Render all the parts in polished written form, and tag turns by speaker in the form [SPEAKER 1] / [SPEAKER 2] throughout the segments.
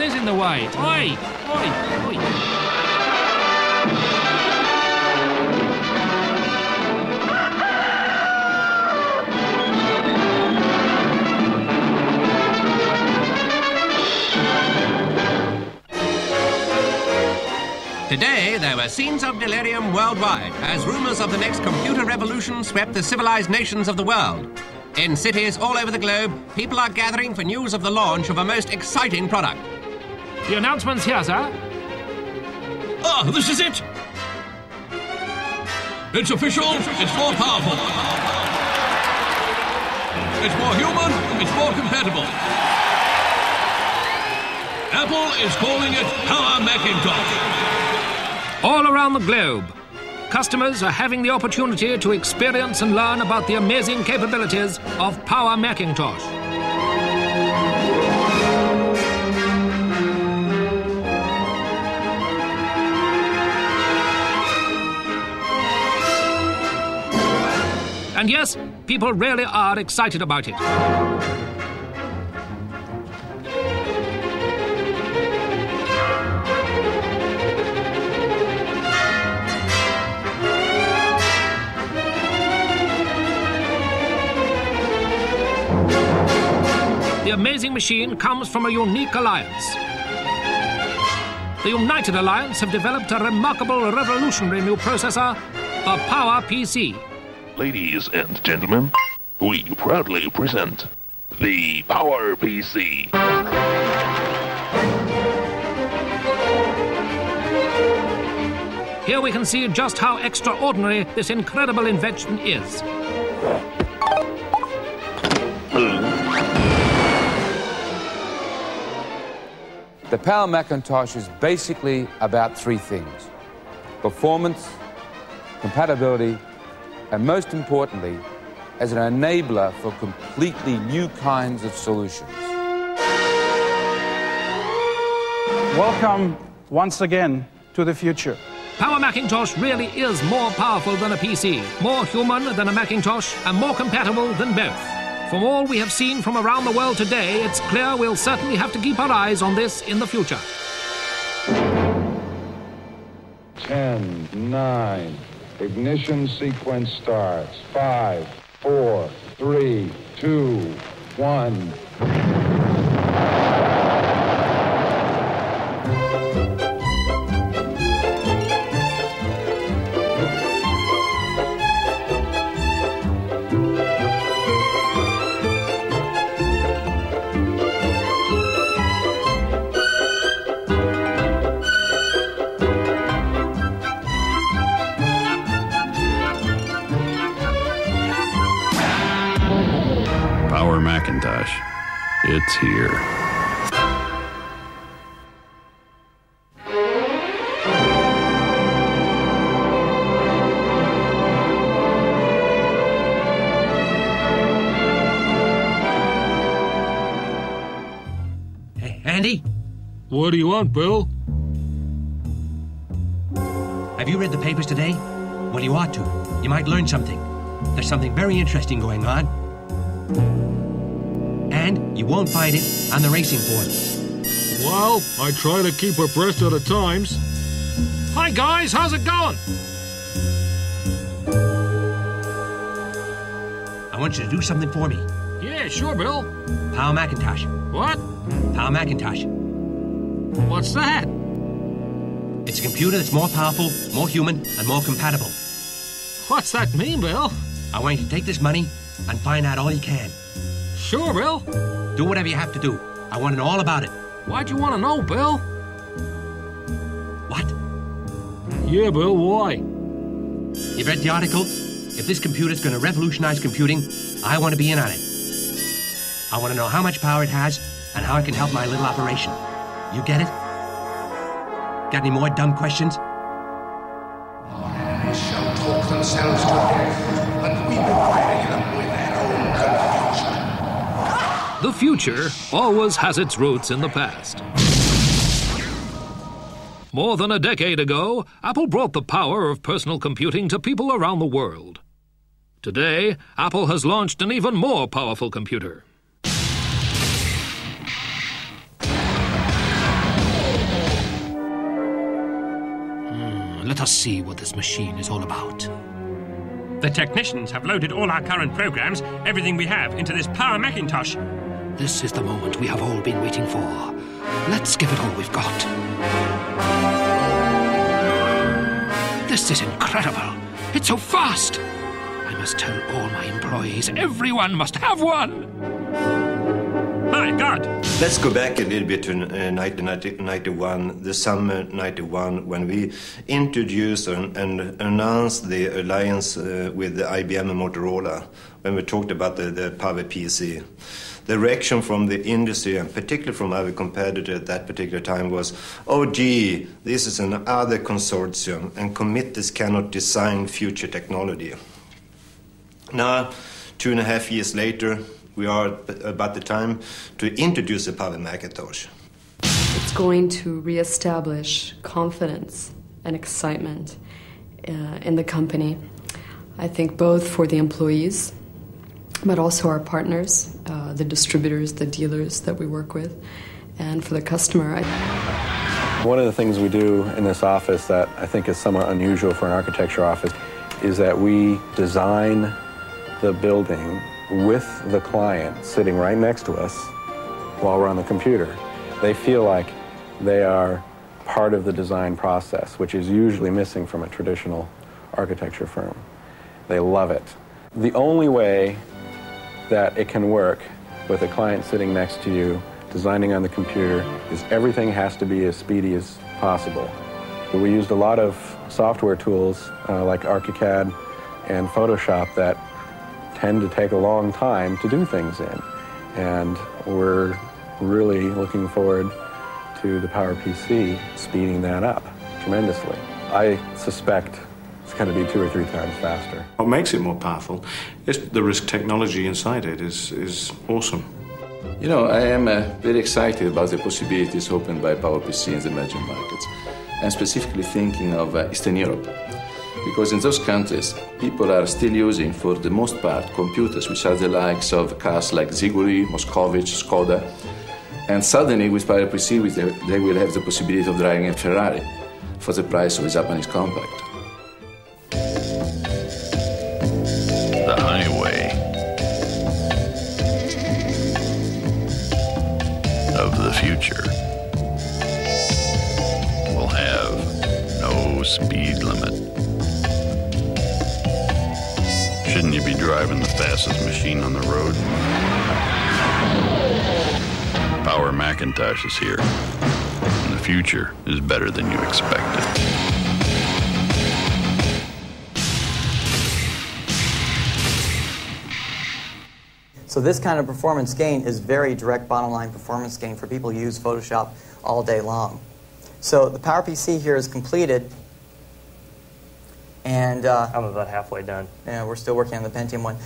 [SPEAKER 1] is in the way. Oi! Oi! Oi!
[SPEAKER 2] Today, there were scenes of delirium worldwide as rumors of the next computer revolution swept the civilized nations of the world. In cities all over the globe, people are gathering for news of the launch of a most exciting product.
[SPEAKER 1] The announcement's here, sir.
[SPEAKER 3] Ah, this is it! It's official, it's more powerful. It's more human, it's more compatible. Apple is calling it Power Macintosh.
[SPEAKER 1] All around the globe, customers are having the opportunity to experience and learn about the amazing capabilities of Power Macintosh. And yes, people really are excited about it. The amazing machine comes from a unique alliance. The United Alliance have developed a remarkable revolutionary new processor, the Power PC.
[SPEAKER 4] Ladies and gentlemen, we proudly present the Power PC.
[SPEAKER 1] Here we can see just how extraordinary this incredible invention is.
[SPEAKER 5] The Power Macintosh is basically about three things: performance, compatibility, and most importantly, as an enabler for completely new kinds of solutions.
[SPEAKER 6] Welcome once again to the future.
[SPEAKER 1] Power Macintosh really is more powerful than a PC, more human than a Macintosh, and more compatible than both. From all we have seen from around the world today, it's clear we'll certainly have to keep our eyes on this in the future.
[SPEAKER 7] 10, 9, ignition sequence starts. 5, 4, 3, 2, 1.
[SPEAKER 8] Power Macintosh. It's here.
[SPEAKER 2] Hey, Andy?
[SPEAKER 3] What do you want, Bill?
[SPEAKER 2] Have you read the papers today? Well, you ought to. You might learn something. There's something very interesting going on. And you won't find it on the racing board.
[SPEAKER 3] Well, I try to keep abreast of the times.
[SPEAKER 1] Hi guys, how's it going?
[SPEAKER 2] I want you to do something for me.
[SPEAKER 1] Yeah, sure, Bill.
[SPEAKER 2] Power Macintosh.
[SPEAKER 1] What?
[SPEAKER 2] Power Macintosh.
[SPEAKER 1] What's that?
[SPEAKER 2] It's a computer that's more powerful, more human, and more compatible.
[SPEAKER 1] What's that mean, Bill?
[SPEAKER 2] I want you to take this money and find out all you can.
[SPEAKER 1] Sure, Bill.
[SPEAKER 2] Do whatever you have to do. I want to know all about it.
[SPEAKER 1] Why'd you want to know, Bill?
[SPEAKER 2] What?
[SPEAKER 3] Yeah, Bill, why?
[SPEAKER 2] You read the article? If this computer's going to revolutionize computing, I want to be in on it. I want to know how much power it has and how it can help my little operation. You get it? Got any more dumb questions?
[SPEAKER 9] They shall talk themselves to death, and we will bury them with their own confusion.
[SPEAKER 1] The future always has its roots in the past. More than a decade ago, Apple brought the power of personal computing to people around the world. Today, Apple has launched an even more powerful computer. let us see what this machine is all about.
[SPEAKER 10] The technicians have loaded all our current programs, everything we have, into this Power Macintosh.
[SPEAKER 1] This is the moment we have all been waiting for. Let's give it all we've got. This is incredible. It's so fast. I must tell all my employees. Everyone must have one.
[SPEAKER 10] My God!
[SPEAKER 11] Let's go back a little bit to 1991, the summer 91, when we introduced and announced the alliance with the IBM and Motorola, when we talked about the Power PC. The reaction from the industry, and particularly from our competitor at that particular time, was, oh gee, this is another consortium, and committees cannot design future technology. Now, 2.5 years later, we are about the time to introduce the Power Macintosh.
[SPEAKER 12] It's going to reestablish confidence and excitement in the company. I think both for the employees, but also our partners, the distributors, the dealers that we work with, and for the customer.
[SPEAKER 13] One of the things we do in this office that I think is somewhat unusual for an architecture office is that we design the building with the client sitting right next to us while we're on the computer. They feel like they are part of the design process, which is usually missing from a traditional architecture firm. They love it. The only way that it can work with a client sitting next to you designing on the computer is everything has to be as speedy as possible. We used a lot of software tools like ArchiCAD and Photoshop that tend to take a long time to do things in. And we're really looking forward to the Power PC speeding that up tremendously. I suspect it's going to be 2 or 3 times faster.
[SPEAKER 14] What makes it more powerful is the risk technology inside it is awesome.
[SPEAKER 15] You know, I am very excited about the possibilities opened by PowerPC in the emerging markets, and specifically thinking of Eastern Europe. Because in those countries, people are still using, for the most part, computers which are the likes of cars like Ziguri, Moscovich, Skoda. And suddenly, with PowerPC, they will have the possibility of driving a Ferrari for the price of a Japanese compact.
[SPEAKER 8] The highway of the future will have no speed limit. Shouldn't you be driving the fastest machine on the road? Power Macintosh is here, and the future is better than you expected.
[SPEAKER 16] So this kind of performance gain is very direct bottom line performance gain for people who use Photoshop all day long. So the PowerPC here is completed. And
[SPEAKER 17] I'm about halfway done.
[SPEAKER 16] Yeah, we're still working on the Pentium one.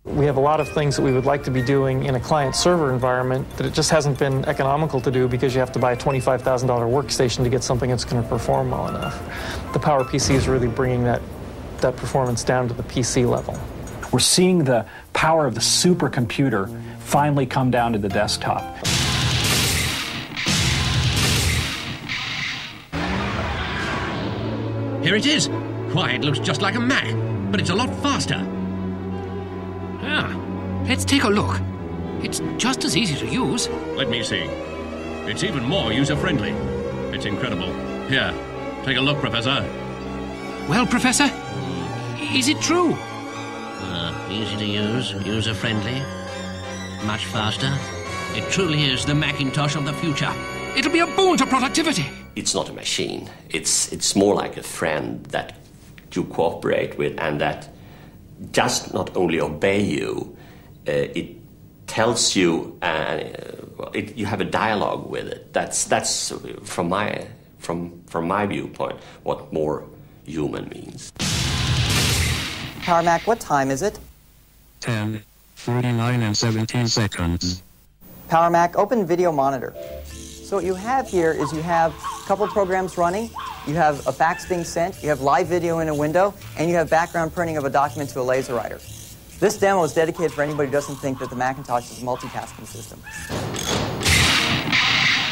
[SPEAKER 6] We have a lot of things that we would like to be doing in a client-server environment that it just hasn't been economical to do because you have to buy a $25,000 workstation to get something that's going to perform well enough. The PowerPC is really bringing that performance down to the PC level.
[SPEAKER 18] We're seeing the power of the supercomputer finally come down to the desktop.
[SPEAKER 2] Here it is. Why, it looks just like a Mac, but it's a lot faster.
[SPEAKER 1] Ah, let's take a look. It's just as easy to use.
[SPEAKER 3] Let me see. It's even more user-friendly. It's incredible. Here, take a look, Professor.
[SPEAKER 1] Well, Professor, is it true?
[SPEAKER 19] Easy to use, user-friendly, much faster. It truly is the Macintosh of the future.
[SPEAKER 1] It'll be a boon to productivity.
[SPEAKER 20] It's not a machine. It's more like a friend that you cooperate with and that just not only obey you, it tells you, you have a dialogue with it. That's from my viewpoint what more human means.
[SPEAKER 16] Power Mac, what time is it?
[SPEAKER 21] 10:49 and 17 seconds.
[SPEAKER 16] Power Mac, open video monitor. So what you have here is you have a couple of programs running, you have a fax being sent, you have live video in a window, and you have background printing of a document to a laser writer. This demo is dedicated for anybody who doesn't think that the Macintosh is a multitasking system.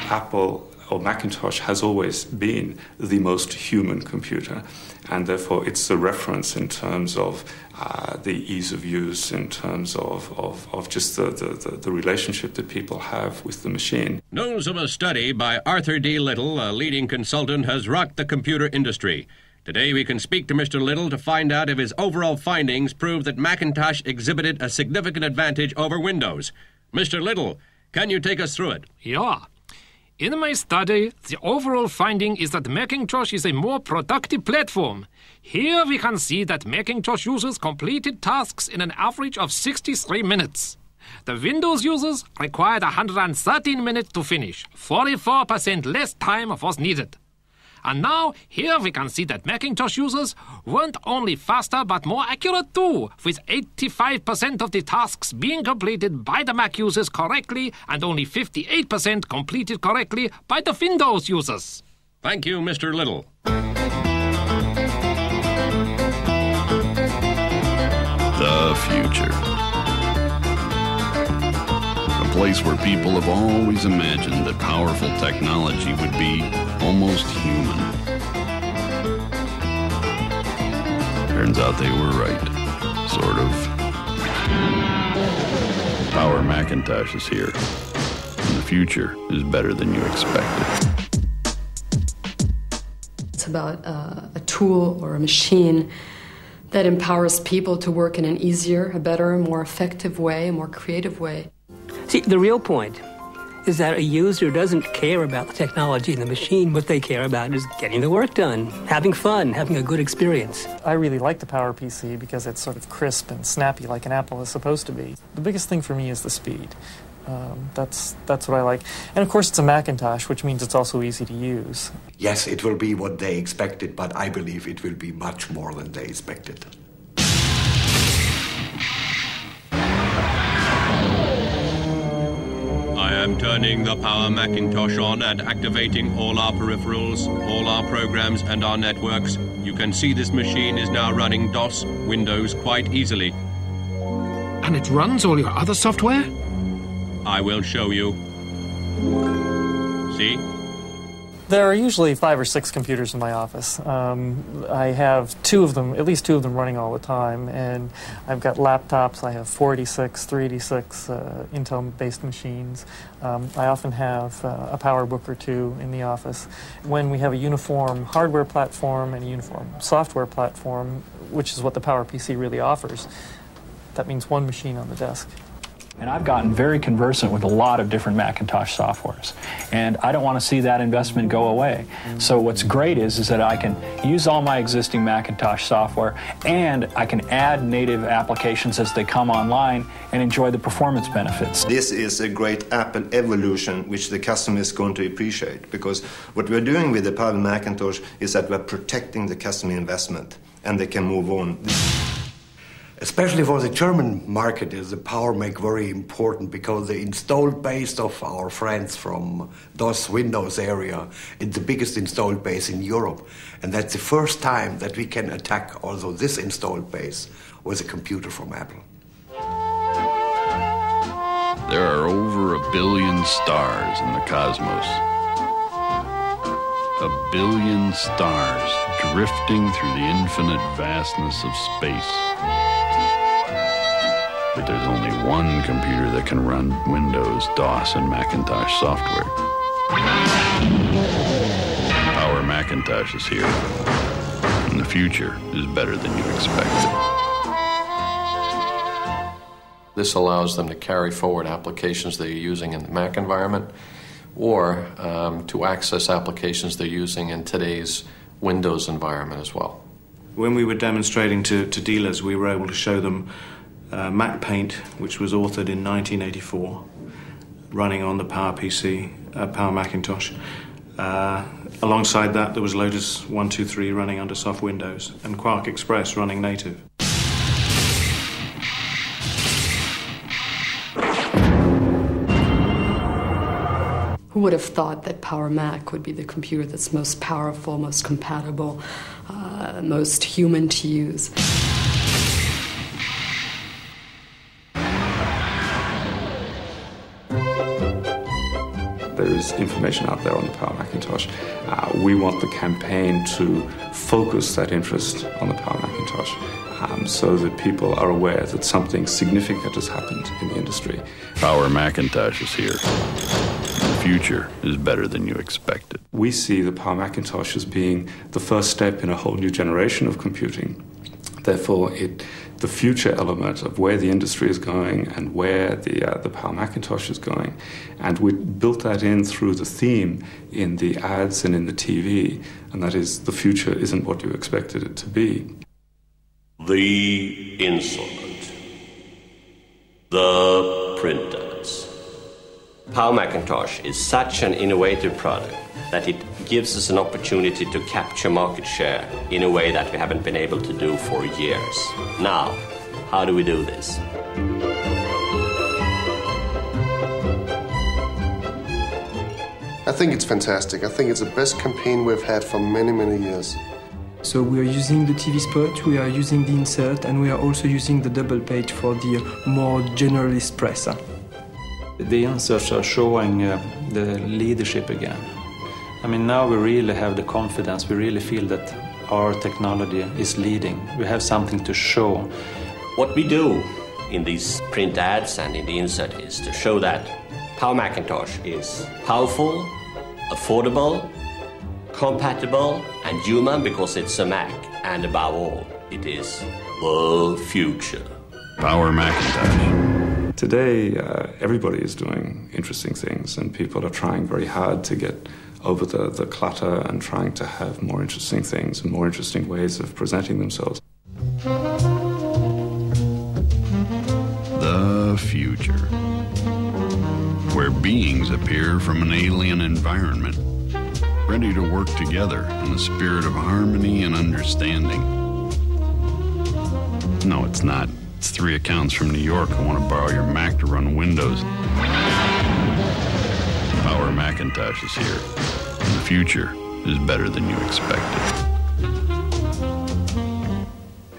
[SPEAKER 14] Apple
[SPEAKER 17] Macintosh has always been the most human computer, and therefore it's a reference in terms of the ease of use, in terms of just the relationship that people have with the machine.
[SPEAKER 3] News of a study by Arthur D. Little, a leading consultant, has rocked the computer industry. Today we can speak to Mr. Little to find out if his overall findings prove that Macintosh exhibited a significant advantage over Windows. Mr. Little, can you take us through it?
[SPEAKER 1] Yeah. In my study, the overall finding is that Macintosh is a more productive platform. Here we can see that Macintosh users completed tasks in an average of 63 minutes. The Windows users required 113 minutes to finish. 44% less time was needed. And now, here we can see that Macintosh users weren't only faster but more accurate too, with 85% of the tasks being completed by the Mac users correctly and only 58% completed correctly by the Windows users.
[SPEAKER 3] Thank you, Mr. Little.
[SPEAKER 8] The future. A place where people have always imagined that powerful technology would be almost human. Turns out they were right. Sort of. Power Macintosh is here. And the future is better than you expected.
[SPEAKER 12] It's about a tool or a machine that empowers people to work in an easier, a better, more effective way, a more creative way.
[SPEAKER 22] See, the real point is that a user doesn't care about the technology in the machine. What they care about is getting the work done, having fun, having a good experience.
[SPEAKER 6] I really like the Power PC because it's sort of crisp and snappy like an Apple is supposed to be. The biggest thing for me is the speed. That's what I like. And of course it's a Macintosh, which means it's also easy to use.
[SPEAKER 9] Yes, it will be what they expected, but I believe it will be much more than they expected.
[SPEAKER 3] I am turning the Power Macintosh on and activating all our peripherals, all our programs and our networks. You can see this machine is now running DOS, Windows quite easily.
[SPEAKER 1] And it runs all your other software?
[SPEAKER 3] I will show you. See?
[SPEAKER 6] There are usually 5 or 6 computers in my office. I have at least two of them running all the time, and I've got laptops. I have 486, 386 Intel-based machines. I often have a PowerBook or two in the office. When we have a uniform hardware platform and a uniform software platform, which is what the PowerPC really offers, that means one machine on the desk.
[SPEAKER 18] And I've gotten very conversant with a lot of different Macintosh softwares. And I don't want to see that investment go away. So what's great is that I can use all my existing Macintosh software and I can add native applications as they come online and enjoy the performance benefits.
[SPEAKER 11] This is a great Apple evolution which the customer is going to appreciate, because what we're doing with the Power Macintosh is that we're protecting the customer investment and they can move on.
[SPEAKER 9] Especially for the German market is the Power Mac very important, because the installed base of our friends from DOS Windows area is the biggest installed base in Europe. And that's the first time that we can attack also this installed base with a computer from Apple.
[SPEAKER 8] There are over 1 billion stars in the cosmos. 1 billion stars drifting through the infinite vastness of space. But there's only one computer that can run Windows, DOS, and Macintosh software. Power Macintosh is here, and the future is better than you expected.
[SPEAKER 23] This allows them to carry forward applications they're using in the Mac environment, or to access applications they're using in today's Windows environment as well.
[SPEAKER 14] When we were demonstrating to dealers, we were able to show them Mac Paint, which was authored in 1984, running on the Power PC, Power Macintosh. Alongside that, there was Lotus 123 running under soft Windows, and Quark Express running native.
[SPEAKER 12] Who would have thought that Power Mac would be the computer that's most powerful, most compatible, most human to use?
[SPEAKER 17] there is information out there on the Power Macintosh. We want the campaign to focus that interest on the Power Macintosh so that people are aware that something significant has happened in the industry.
[SPEAKER 8] Power Macintosh is here. The future is better than you expected.
[SPEAKER 17] We see the Power Macintosh as being the first step in a whole new generation of computing. Therefore, the future element of where the industry is going and where the Power Macintosh is going. And we built that in through the theme in the ads and in the TV, and that is, the future isn't what you expected it to be.
[SPEAKER 20] The insolent. The printers. Power Macintosh is such an innovative product that it gives us an opportunity to capture market share in a way that we haven't been able to do for years. Now, how do we do this?
[SPEAKER 4] I think it's fantastic. I think it's the best campaign we've had for many, many years.
[SPEAKER 5] So we are using the TV spot, we are using the insert, and we are also using the double page for the more generalist press.
[SPEAKER 7] The inserts are showing the leadership again. I mean, now we really have the confidence, we really feel that our technology is leading. We have something to show.
[SPEAKER 20] What we do in these print ads and in the insert is to show that Power Macintosh is powerful, affordable, compatible, and human because it's a Mac. And above all, it is the future.
[SPEAKER 8] Power Macintosh.
[SPEAKER 17] Today, everybody is doing interesting things, and people are trying very hard to get over the clutter and trying to have more interesting things and more interesting ways of presenting themselves.
[SPEAKER 8] The future, where beings appear from an alien environment, ready to work together in a spirit of harmony and understanding. No, it's not. It's 3 accountants from New York who want to borrow your Mac to run Windows. Power Macintosh is here, and the future is better than you expected.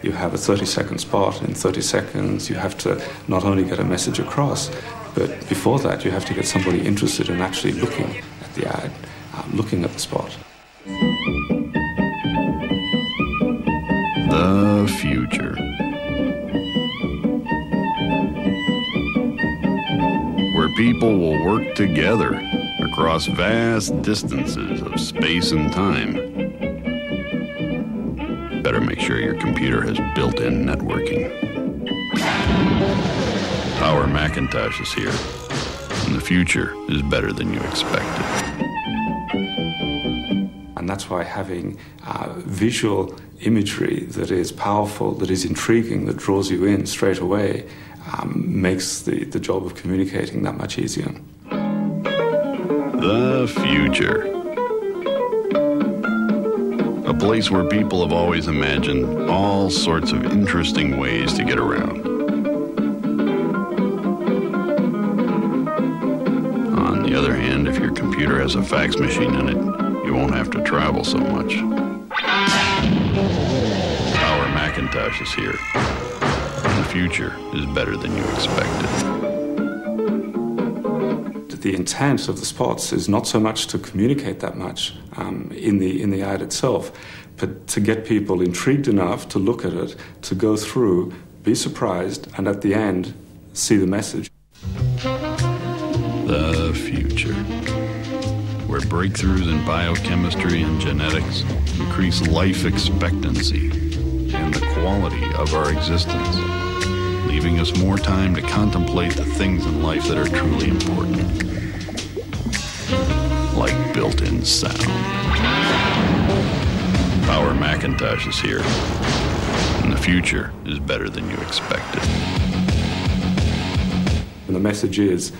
[SPEAKER 17] You have a 30-second spot. In 30 seconds, you have to not only get a message across, but before that, you have to get somebody interested in actually looking at the ad, looking at the spot.
[SPEAKER 8] The future, where people will work together across vast distances of space and time. Better make sure your computer has built-in networking. Power Macintosh is here, and the future is better than you expected.
[SPEAKER 17] And that's why having visual imagery that is powerful, that is intriguing, that draws you in straight away, makes the job of communicating that much easier.
[SPEAKER 8] The future. A place where people have always imagined all sorts of interesting ways to get around. On the other hand, if your computer has a fax machine in it, you won't have to travel so much. Power Macintosh is here, and the future is better than you expected.
[SPEAKER 17] The intent of the spots is not so much to communicate that much in the ad itself, but to get people intrigued enough to look at it, to go through, be surprised, and at the end, see the message.
[SPEAKER 8] The future, where breakthroughs in biochemistry and genetics increase life expectancy and the quality of our existence, leaving us more time to contemplate the things in life that are truly important, like built-in sound. Power Macintosh is here, and the future is better than you expected.
[SPEAKER 17] And the message is,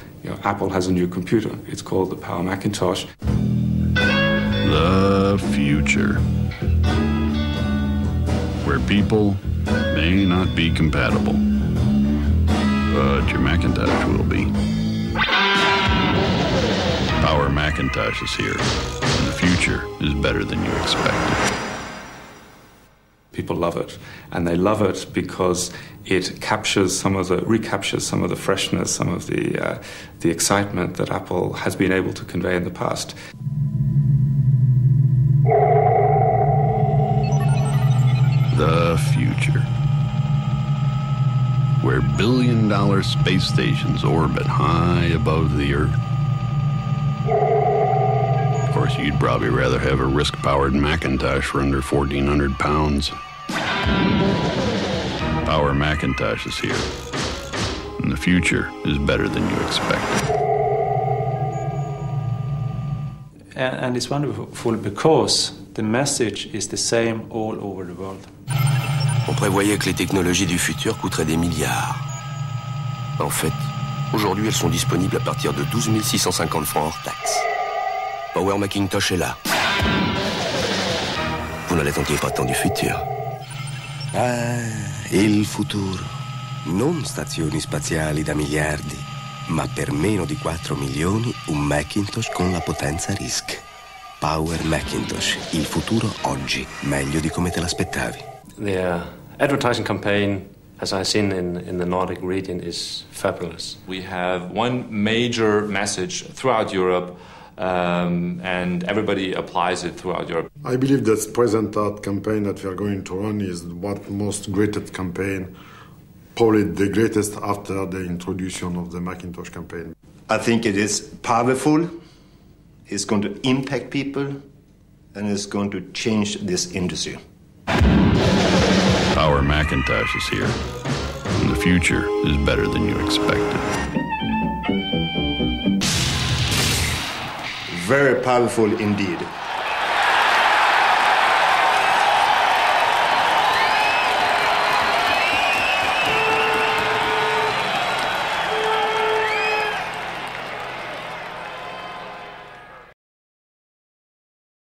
[SPEAKER 17] Apple has a new computer. It's called the Power Macintosh.
[SPEAKER 8] The future, where people may not be compatible, but your Macintosh will be. Power Macintosh is here, and the future is better than you expected.
[SPEAKER 17] People love it, and they love it because it recaptures some of the freshness, some of the excitement that Apple has been able to convey in the past.
[SPEAKER 8] The future, where billion-dollar space stations orbit high above the Earth. Of course, you'd probably rather have a RISC-powered Macintosh for under 1,400 pounds. Power Macintosh is here, and the future is better than you expected.
[SPEAKER 7] And it's wonderful because the message is the same all over the world.
[SPEAKER 10] On prévoyait que les technologies du futur coûteraient des milliards. En fait, aujourd'hui, elles sont disponibles à partir de 12 650 francs hors taxe. Power Macintosh est là. Vous ne l'attendiez pas tant du futur. Ah, il futuro. Non stazioni spaziali da miliardi, ma per meno di 4 milioni un Macintosh con la potenza RISC. Power Macintosh, il futuro oggi, meglio di come te l'aspettavi.
[SPEAKER 13] The advertising campaign, as I've seen in the Nordic region, is fabulous.
[SPEAKER 15] We have one major message throughout Europe, and everybody applies it throughout Europe.
[SPEAKER 24] I believe that present art campaign that we are going to run is what most greatest campaign, probably the greatest after the introduction of the Macintosh campaign.
[SPEAKER 11] I think it is powerful, it's going to impact people, and it's going to change this industry.
[SPEAKER 8] Power Macintosh is here, and the future is better than you expected.
[SPEAKER 11] Very powerful indeed.